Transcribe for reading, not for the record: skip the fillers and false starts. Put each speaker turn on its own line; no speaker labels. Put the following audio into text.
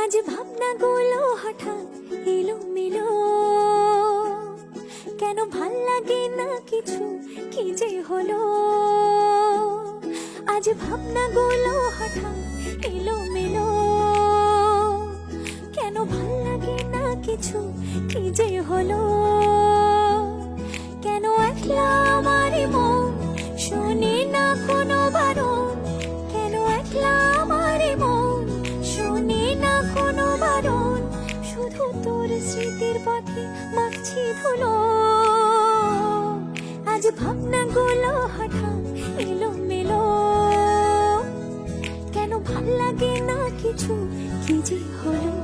আজ ভাবনাগুলো হঠাৎ এলো মেলো, কেন ভাল লাগে না কিছু, কি যে হলো। আজ ভাবনাগুলো হঠাৎ এলো মেলো, কেন ভাল লাগে না কিছু, কি যে হলো। কেন একলা আমার মন শোনে না কোনো বারণ, কেন একলা আমার মন শোনে না কোনো বারণ। শুধু তোর স্মৃতির পথে মাখছি ধুলো, আজ ভাবনাগুলো হঠাৎ এলো মেলো, কেন ভাল লাগে না কিছু, কি যে হলো।